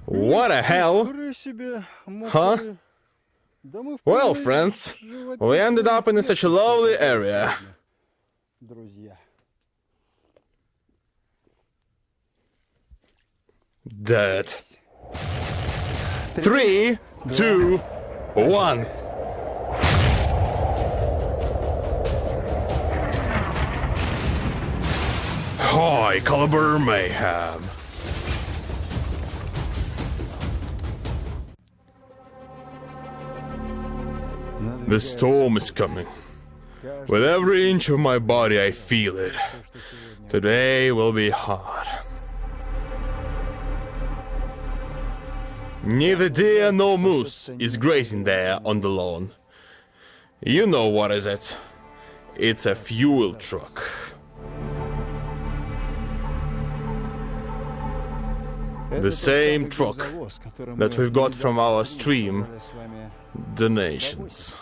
What the hell? Huh? Well, friends, we ended up in such a lovely area. Dead. 3, 2, 1. High caliber mayhem. The storm is coming. With every inch of my body I feel it. Today will be hard. Neither deer nor moose is grazing there on the lawn. You know what is it? It's a fuel truck. The same truck that we've got from our stream donations.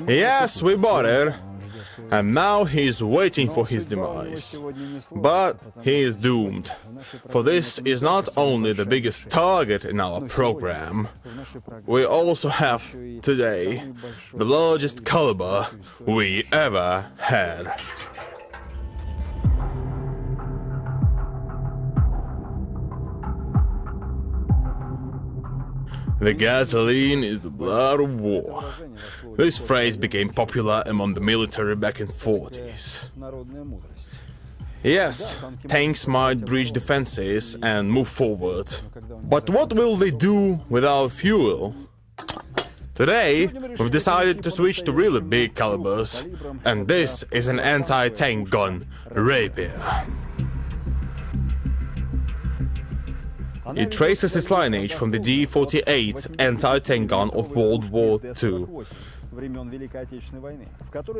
Yes, we bought it, and now he's waiting for his demise. But he is doomed, for this is not only the biggest target in our program, we also have, today, the largest caliber we ever had. The gasoline is the blood of war. This phrase became popular among the military back in the 40s. Yes, tanks might breach defenses and move forward. But what will they do without fuel? Today, we've decided to switch to really big calibers, and this is an anti-tank gun, Rapier. It traces its lineage from the D-48 anti-tank gun of World War II.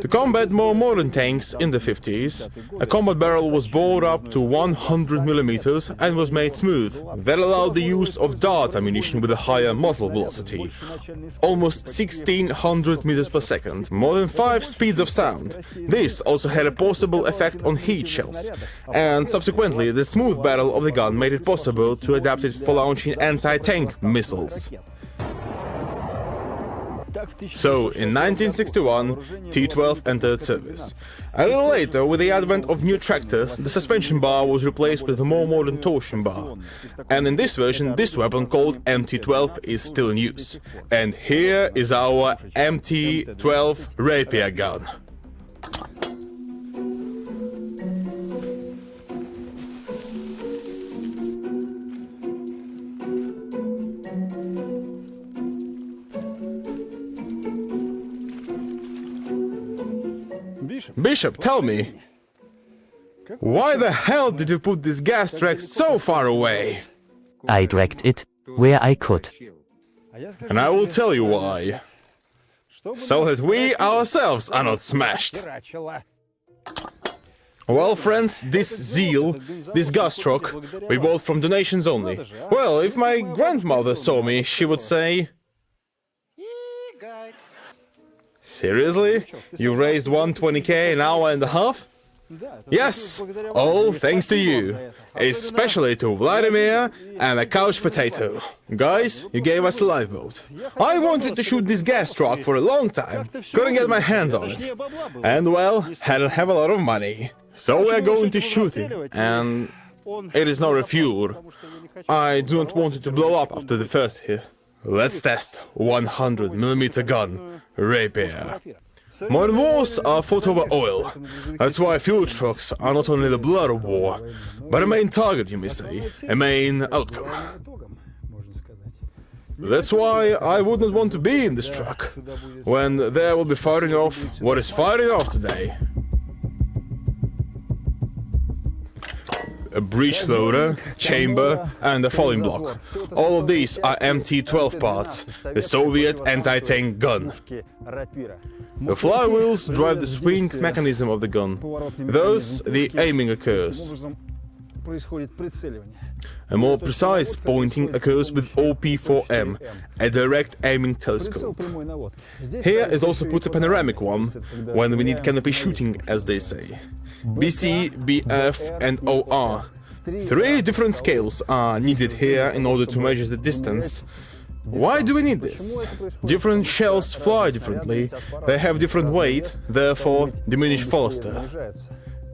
To combat more modern tanks in the 50s, a combat barrel was bored up to 100mm and was made smooth. That allowed the use of dart ammunition with a higher muzzle velocity, almost 1600 meters per second, more than 5 speeds of sound. This also had a possible effect on heat shells, and subsequently the smooth barrel of the gun made it possible to adapt it for launching anti-tank missiles. So, in 1961, T-12 entered service. A little later, with the advent of new tractors, the suspension bar was replaced with a more modern torsion bar. And in this version, this weapon called MT-12 is still in use. And here is our MT-12 Rapier gun. Bishop, tell me, why the hell did you put this gas track so far away? I dragged it where I could. And I will tell you why. So that we ourselves are not smashed. Well, friends, this Zeal, this gas truck, we bought from donations only. Well, if my grandmother saw me, she would say... Seriously? You raised 120k an hour and a half? Yes, all thanks to you. Especially to Vladimir and a couch potato. Guys, you gave us a lifeboat. I wanted to shoot this gas truck for a long time. Couldn't get my hands on it. And well, hadn't have a lot of money. So we're going to shoot it. And it is not refueled. I do not want it to blow up after the first hit. Let's test 100mm gun, Rapier. Modern wars are fought over oil. That's why fuel trucks are not only the blood of war, but a main target, you may say, a main outcome. That's why I would not want to be in this truck, when there will be firing off what is firing off today. a breech loader, chamber, and a falling block. All of these are MT-12 parts, the Soviet anti-tank gun. The flywheels drive the swing mechanism of the gun. Thus, the aiming occurs. A more precise pointing occurs with OP4M, a direct aiming telescope. Here is also put a panoramic one, when we need canopy shooting, as they say. BC, BF and OR. 3 different scales are needed here in order to measure the distance. Why do we need this? Different shells fly differently, they have different weight, therefore diminish faster.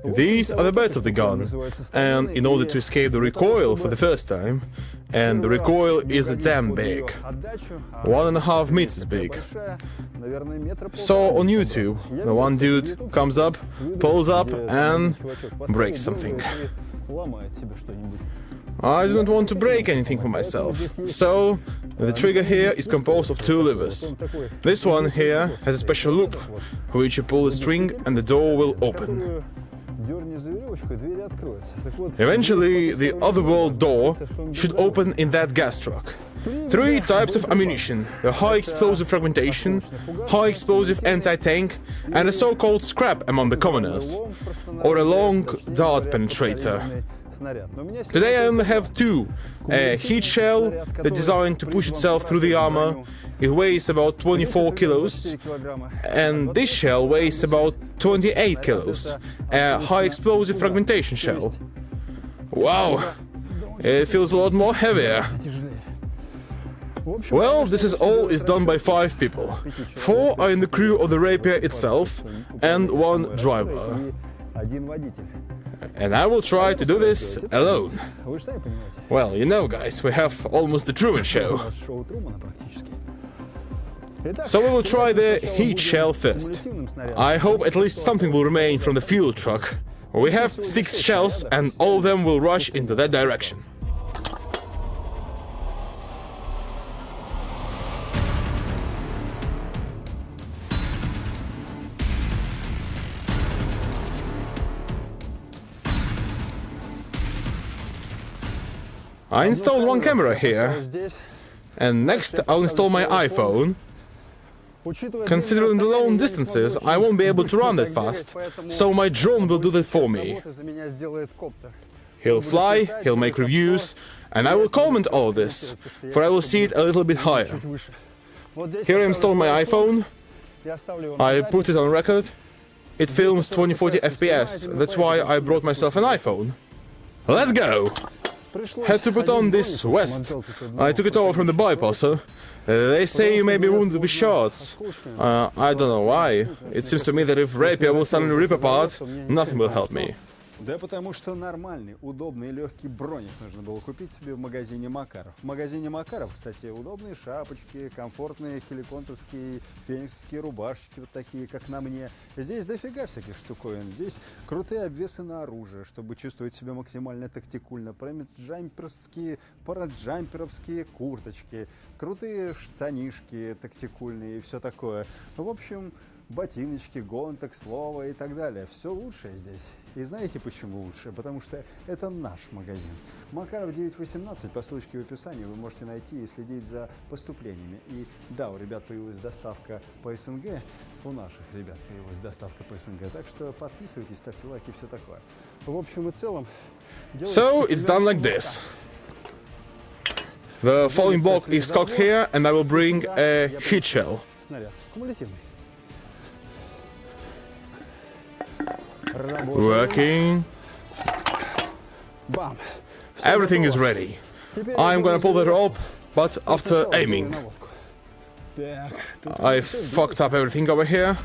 These are the beds of the gun, and in order to escape the recoil for the first time, and the recoil is damn big, 1.5 meters big. So on YouTube, the one dude comes up, pulls up and breaks something. I do not want to break anything for myself, so the trigger here is composed of 2 levers. This one here has a special loop, for which you pull the string and the door will open. Eventually, the otherworld door should open in that gas truck. 3 types of ammunition: the high explosive fragmentation, high explosive anti-tank, and a so-called scrap among the commoners, or a long dart penetrator. Today I only have 2. A heat shell that's designed to push itself through the armor. It weighs about 24 kilos, and this shell weighs about 28 kilos, a high explosive fragmentation shell. Wow, it feels a lot more heavier. Well, this is done by 5 people. 4 are in the crew of the Rapier itself, and 1 driver. And I will try to do this alone. Well, you know, guys, we have almost the Truman Show. So we will try the heat shell first. I hope at least something will remain from the fuel truck. We have 6 shells and all of them will rush into that direction. I installed 1 camera here, and next I'll install my iPhone. Considering the long distances, I won't be able to run that fast, so my drone will do that for me. He'll fly, he'll make reviews, and I will comment all this, for I will see it a little bit higher. Here I installed my iPhone, I put it on record, it films 2040 FPS, that's why I brought myself an iPhone. Let's go! Had to put on this vest. I took it over from the bypasser. They say you may be wounded with shots. I don't know why. It seems to me that if Rapier will suddenly rip apart, nothing will help me. Да потому что нормальный, удобный и легкий броник нужно было купить себе в магазине Макаров. В магазине Макаров, кстати, удобные шапочки, комфортные хеликонтовские, фениксовские рубашечки, вот такие, как на мне. Здесь дофига всяких штуковин. Здесь крутые обвесы на оружие, чтобы чувствовать себя максимально тактикульно. Параджамперовские курточки, крутые штанишки тактикульные и все такое. В общем, ботиночки, гонток, слово и так далее. Все лучшее здесь. И знаете почему лучше? Потому что это наш магазин. Макаров 918, по ссылочке в описании вы можете найти и следить за поступлениями. И да, у ребят появилась доставка по СНГ, у наших ребят появилась доставка по СНГ, так что подписывайтесь, ставьте лайки и все такое. В общем и целом... So, it's done like this. The falling block is cocked here, and I will bring a heat shell. Снаряд кумулятивный. Working. Everything is ready. I'm gonna pull the rope, but after aiming. I fucked up everything over here.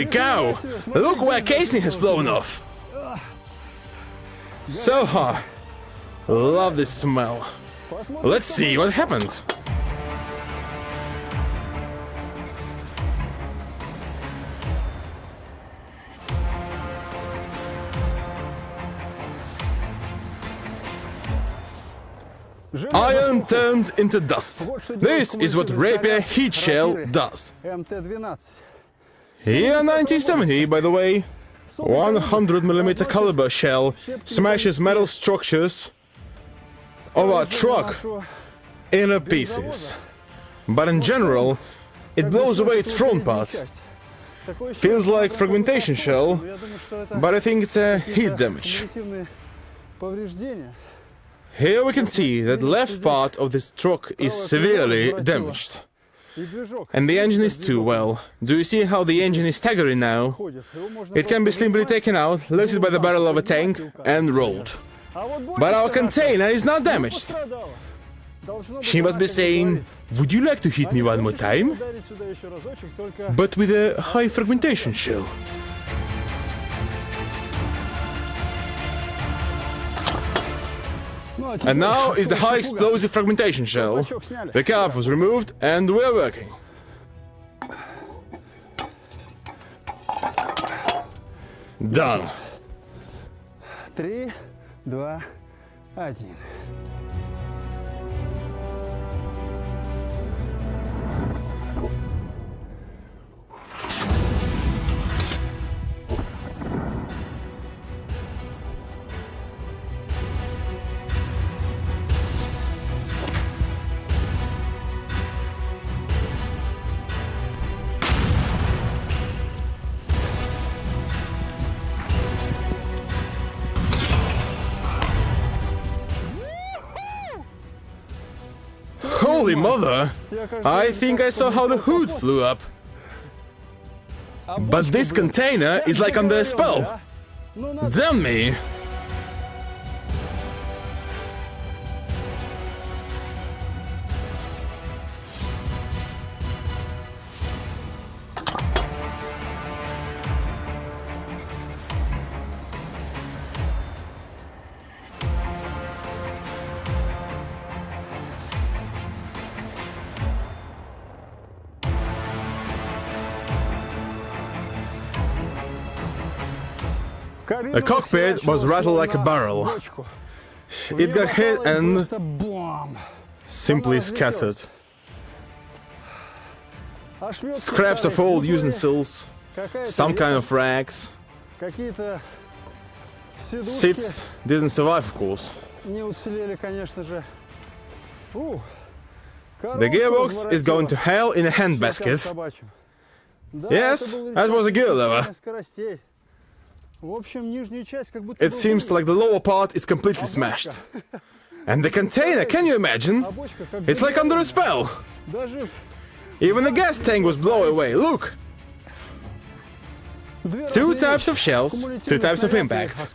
Holy cow! Look where casing has flown off! So hot. Love this smell. Let's see what happened. Iron turns into dust. This is what Rapier heat shell does. MT-12. Here 1970, by the way. 100mm caliber shell smashes metal structures of our truck into pieces. But in general, it blows away its front part. Feels like fragmentation shell, but I think it's a heat damage. Here we can see that the left part of this truck is severely damaged. And the engine is too. Well, do you see how the engine is staggering now? It can be simply taken out, lifted by the barrel of a tank and rolled. But our container is not damaged. She must be saying, would you like to hit me one more time? But with a high fragmentation shell. And now is the high explosive fragmentation shell. The cap was removed and we're working. Done. 3, 2, 1. Holy mother! I think I saw how the hood flew up. But this container is like under a spell. Damn me! The cockpit was rattled like a barrel. It got hit and simply scattered. Scraps of old utensils, some kind of rags. Seats didn't survive, of course. The gearbox is going to hell in a handbasket. Yes, that was a gear lever. It seems like the lower part is completely smashed. And the container, can you imagine? It's like under a spell. Even the gas tank was blown away, look! 2 types of shells, 2 types of impact.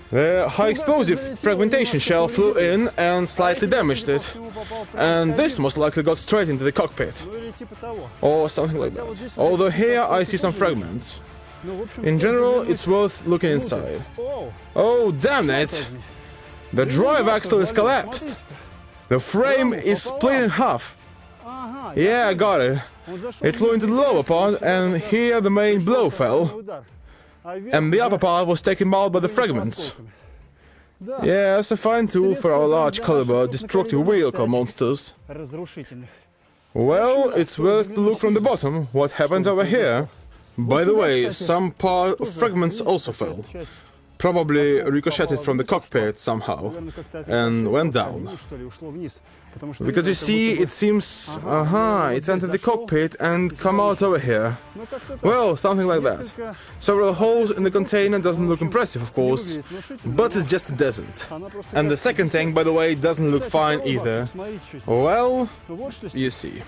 The high explosive fragmentation shell flew in and slightly damaged it. And this most likely got straight into the cockpit. Or something like that. Although here I see some fragments. In general, it's worth looking inside. Oh, damn it! The drive axle is collapsed. The frame is split in half. Yeah, I got it. It flew into the lower part, and here the main blow fell. And the upper part was taken out by the fragments. Yeah, it's a fine tool for our large caliber destructive vehicle monsters. Well, it's worth to look from the bottom what happened over here. By the way, some part of fragments also fell. Probably ricocheted from the cockpit somehow and went down. Because you see, it seems, it's entered the cockpit and come out over here. Well, something like that. Several holes in the container doesn't look impressive, of course, but it's just a desert. And the second tank, by the way, doesn't look fine either. Well, you see.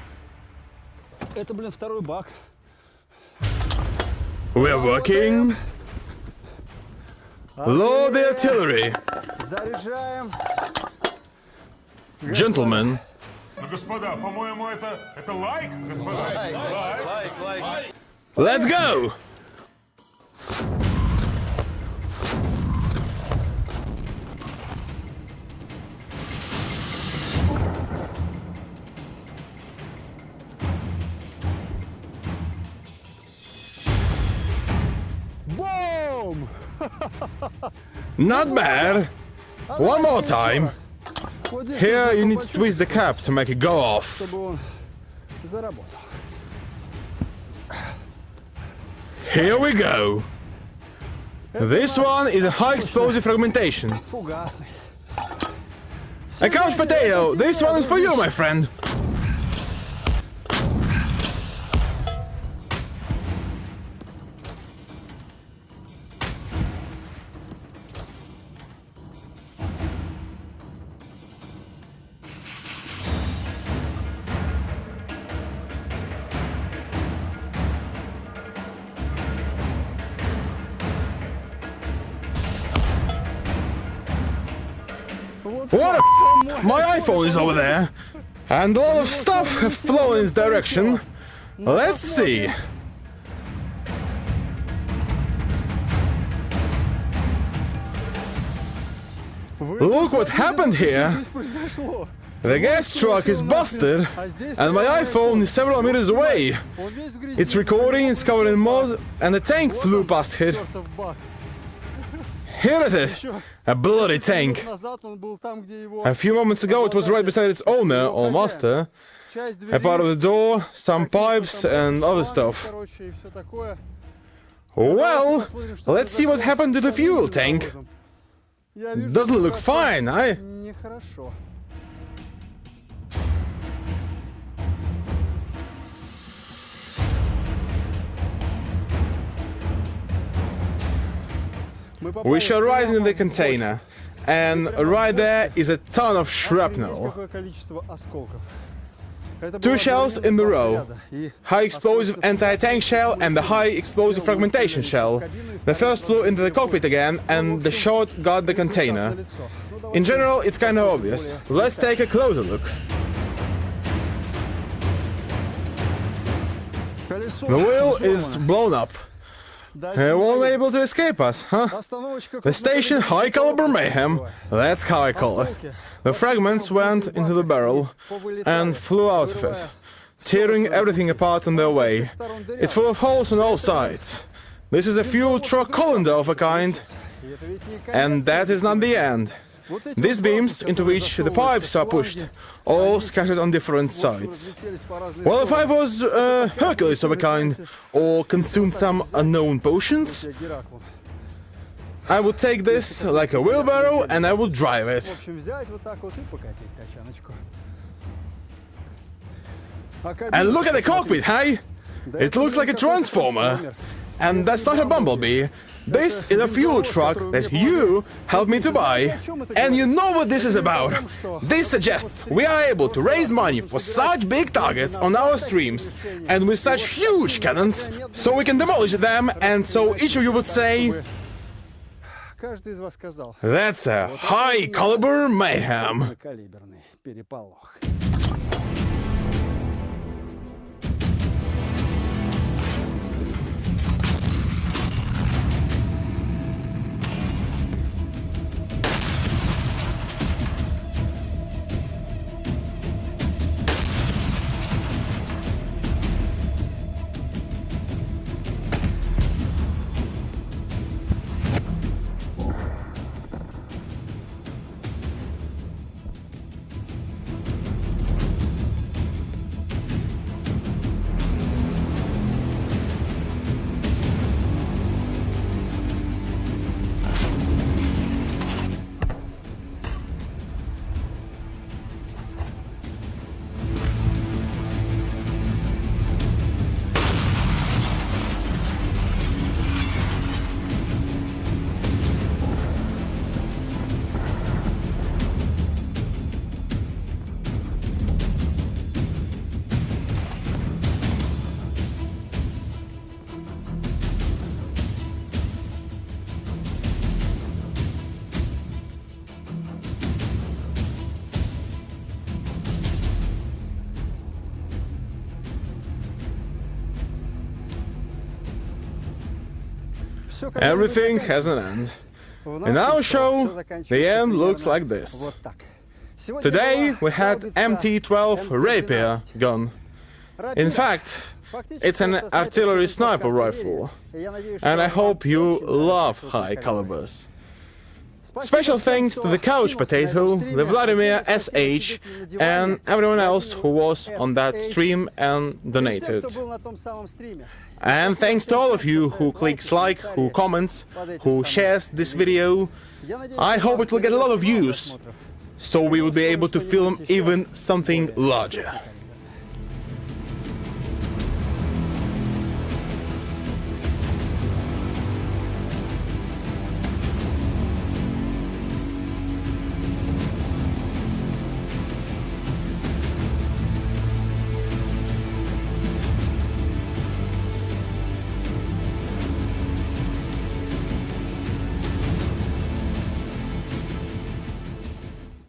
We're working. Load the artillery. Gentlemen. Ну, господа, по-моему, это лайк, господа. Лайк. Let's go! Boom! Not bad. One more time. Вот здесь Here нужно you need to почувствовать, twist the cap to make it go off. чтобы он заработал. Here we go. This one is a high explosive fragmentation. Фугасный. A couch potato, this one is for you, my friend. What a my iPhone is over there. And a lot of stuff have flown in its direction. Let's see. Look what happened here. Здесь произошло. The gas truck is busted, and my iPhone is several meters away. Он весь в грязи. It's recording, it's covered in mud, and the tank flew past it. Чёртов бак. Here it is, a bloody tank. Назад он был там, где его A few moments ago it was right beside its owner, or master. часть A двери, part of the door, some какие-то pipes, там and other шланги, stuff. короче, и всё такое. Well, Посмотрим, что let's see what произошло happened to the с fuel самим tank. завозом. Я вижу, Doesn't что look как-то fine, eh? Нехорошо. Мы попали We shall rise into the прямо в container, and right there is a ton of shrapnel. Какое количество осколков. Это Two было shells in the два row. снаряда, и High explosive anti-tank shell and the high explosive fragmentation shell. The first flew into the cockpit again, and the shot got the container. In general, it's kinda obvious. Let's take a closer look. The wheel is blown up. It won't be able to escape us, huh? The station high caliber mayhem, that's how I call it. The fragments went into the barrel and flew out of it, tearing everything apart on their way. It's full of holes on all sides. This is a fuel truck colander of a kind, and that is not the end. These beams, into which the pipes are pushed, all scattered on different sides. Well, if I was Hercules of a kind, or consumed some unknown potions, I would take this like a wheelbarrow and I would drive В it. общем, взять вот так вот и покатить тачаночку. And look at the cockpit, hey? It looks like a transformer. And that's not a bumblebee. This is a fuel truck that you helped me to buy. And you know what this is about. This suggests we are able to raise money for such big targets on our streams and with such huge cannons, so we can demolish them, and so each of you would say, Каждый из вас сказал. that's a high caliber mayhem. Калиберный переполох. Всё, Everything has an end. In our show, the end looks like this. Today we had MT-12 Rapier gun. In fact, it's an artillery sniper rifle, and I hope you love high calibers. Special thanks to the Couch Potato, the Vladimir SH, and everyone else who was on that stream and donated. And thanks to all of you who clicks like, who comments, who shares this video. I hope it will get a lot of views, so we will be able to film even something larger.